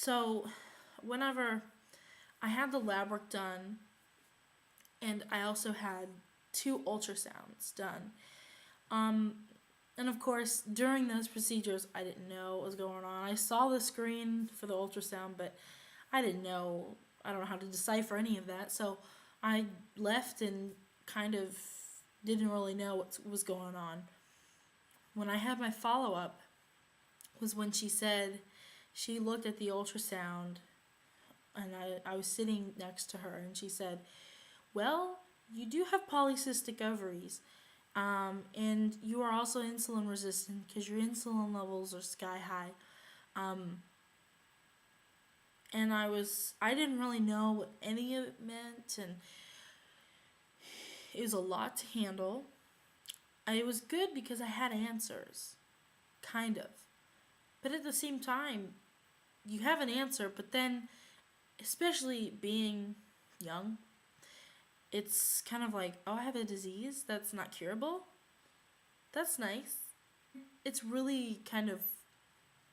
So, whenever I had the lab work done, and I also had two ultrasounds done. Um, and of course, during those procedures, I didn't know what was going on. I saw the screen for the ultrasound, but I didn't know. I don't know how to decipher any of that. So I left and kind of didn't really know what was going on. When I had my follow up, was when she said she looked at the ultrasound, and I was sitting next to her, and she said, "Well, you do have polycystic ovaries. And you are also insulin resistant because your insulin levels are sky high." Um, and I didn't really know what any of it meant, and it was a lot to handle. It was good because I had answers, kind of. But at the same time, you have an answer, but then, especially being young, it's kind of like, oh, I have a disease that's not curable? That's nice. It's really kind of,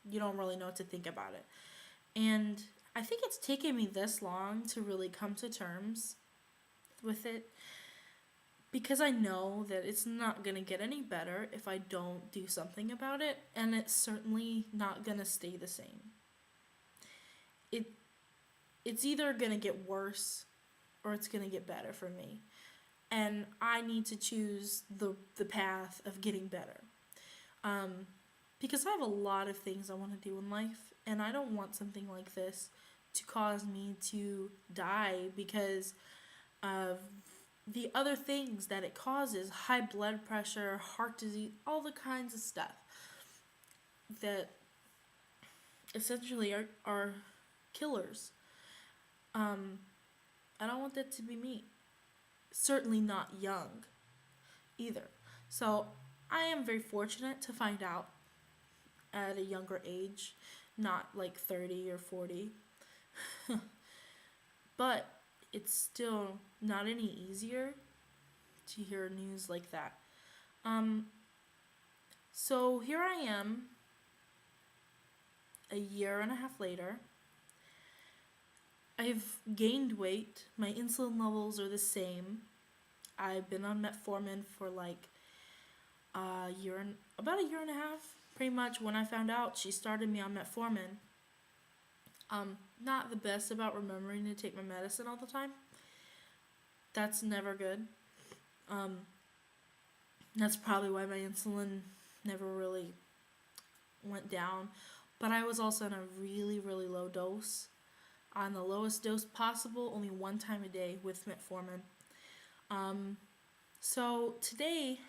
you don't really know what to think about it. And I think it's taken me this long to really come to terms with it because I know that it's not going to get any better if I don't do something about it, and it's certainly not going to stay the same. It it's either going to get worse or it's going to get better for me. And I need to choose the path of getting better. Um, because I have a lot of things I want to do in life, and I don't want something like this to cause me to die because of the other things that it causes: high blood pressure, heart disease, all the kinds of stuff that essentially are killers. Um, I don't want that to be me. Certainly not young either. So I am very fortunate to find out at a younger age, not like 30 or 40. But it's still not any easier to hear news like that. Um, so here I am, a year and a half later. I've gained weight. My insulin levels are the same. I've been on metformin for like about a year and a half. Pretty much when I found out she started me on metformin. Not the best about remembering to take my medicine all the time. That's never good. Um, that's probably why my insulin never really went down. But I was also on a really, really low dose, on the lowest dose possible, only one time a day with metformin. Um, so today,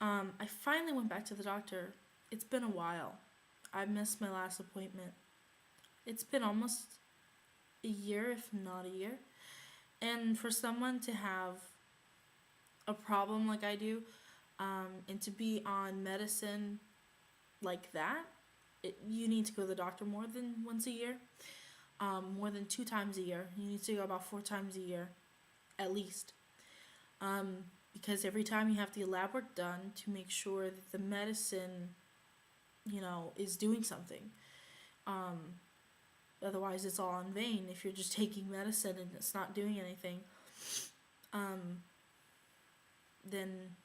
I finally went back to the doctor. It's been a while. I missed my last appointment. It's been almost a year, if not a year. And for someone to have a problem like I do, and to be on medicine like that, you need to go to the doctor more than once a year, more than 2 times a year. You need to go about 4 times a year, at least. Because every time you have the lab work done to make sure that the medicine, is doing something. Um, Otherwise, it's all in vain if you're just taking medicine and it's not doing anything. Um, then,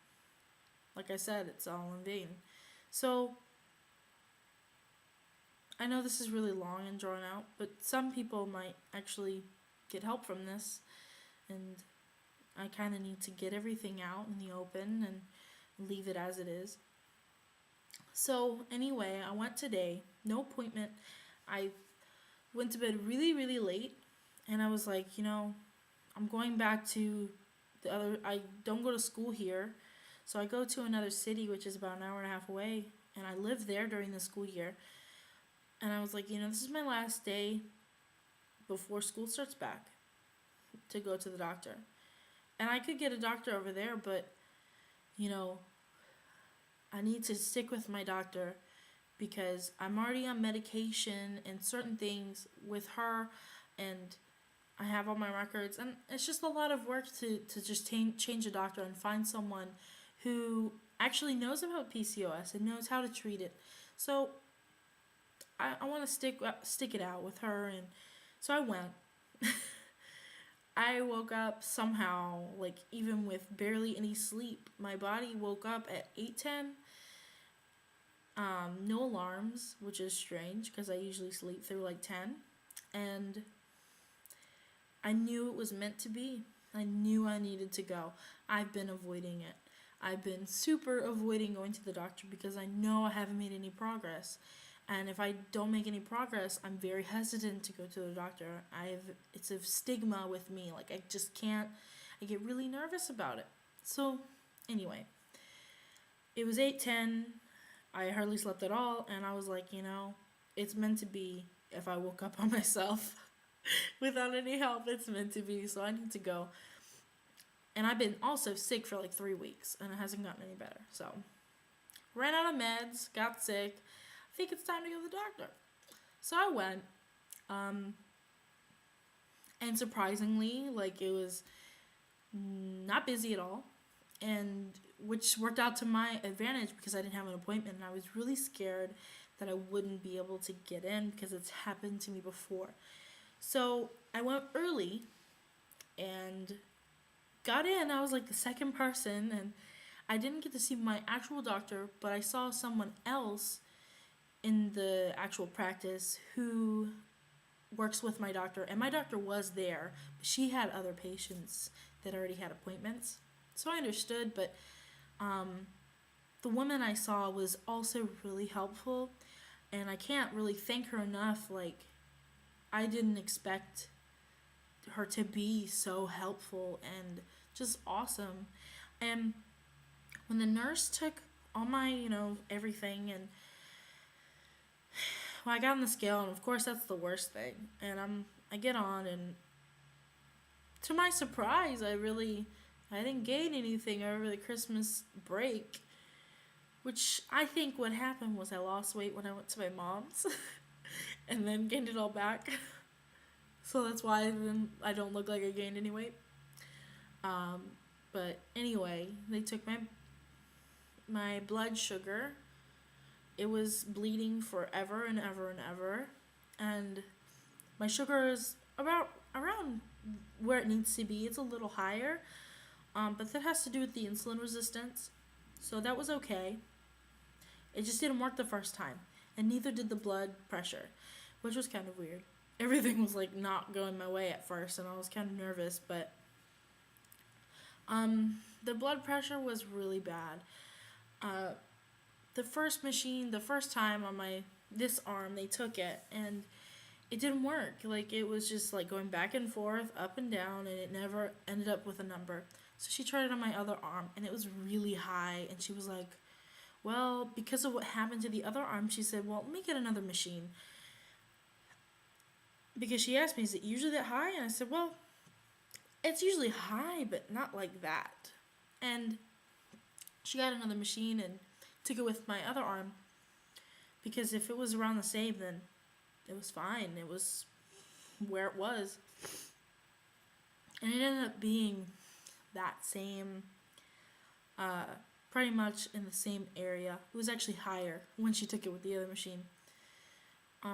like I said, it's all in vain. So, I know this is really long and drawn out, but some people might actually get help from this, and I kind of need to get everything out in the open and leave it as it is. So, anyway, I went today, no appointment. I went to bed really, really late, and I was like, I'm going back to I don't go to school here, so I go to another city, which is about an hour and a half away, and I live there during the school year. And I was like, this is my last day before school starts back to go to the doctor. And I could get a doctor over there, but, I need to stick with my doctor because I'm already on medication and certain things with her, and I have all my records, and it's just a lot of work to just change a doctor and find someone who actually knows about PCOS and knows how to treat it. So I want to stick it out with her, and so I went. I woke up somehow, like even with barely any sleep. My body woke up at 8:10. No alarms, which is strange because I usually sleep through like 10. And I knew it was meant to be. I knew I needed to go. I've been avoiding it. I've been super avoiding going to the doctor because I know I haven't made any progress. And if I don't make any progress, I'm very hesitant to go to the doctor. It's a stigma with me. Like I just can't. I get really nervous about it. So, anyway, it was 8:10. I hardly slept at all, and I was like, it's meant to be. If I woke up on myself without any help, it's meant to be. So I need to go. And I've been also sick for like 3 weeks, and it hasn't gotten any better. So, ran out of meds, got sick. I think it's time to go to the doctor. So I went, and surprisingly, like it was not busy at all, and which worked out to my advantage because I didn't have an appointment, and I was really scared that I wouldn't be able to get in because it's happened to me before. So I went early and got in. I was like the second person, and I didn't get to see my actual doctor, but I saw someone else in the actual practice who works with my doctor, and my doctor was there, but she had other patients that already had appointments. So I understood, but the woman I saw was also really helpful, and I can't really thank her enough. Like, I didn't expect her to be so helpful and just awesome. And when the nurse took all my, everything, and I got on the scale, and of course that's the worst thing. And I get on, and to my surprise, I didn't gain anything over the Christmas break, which I think what happened was I lost weight when I went to my mom's, and then gained it all back. So that's why then I don't look like I gained any weight. But anyway, they took my blood sugar. It was bleeding forever and ever and ever, and my sugar is around where it needs to be. It's a little higher, but that has to do with the insulin resistance. So that was okay. It just didn't work the first time, and neither did the blood pressure, which was kind of weird. Everything was like not going my way at first, and I was kind of nervous, but the blood pressure was really bad. The first time on this arm, they took it, and it didn't work. Like, it was just like going back and forth, up and down, and it never ended up with a number. So she tried it on my other arm, and it was really high, and she was like, well, because of what happened to the other arm, she said, well, let me get another machine. Because she asked me, is it usually that high? And I said, well, it's usually high, but not like that. And she got another machine and took it with my other arm, because if it was around the same, then it was fine. It was where it was. And it ended up being that same, pretty much in the same area. It was actually higher when she took it with the other machine.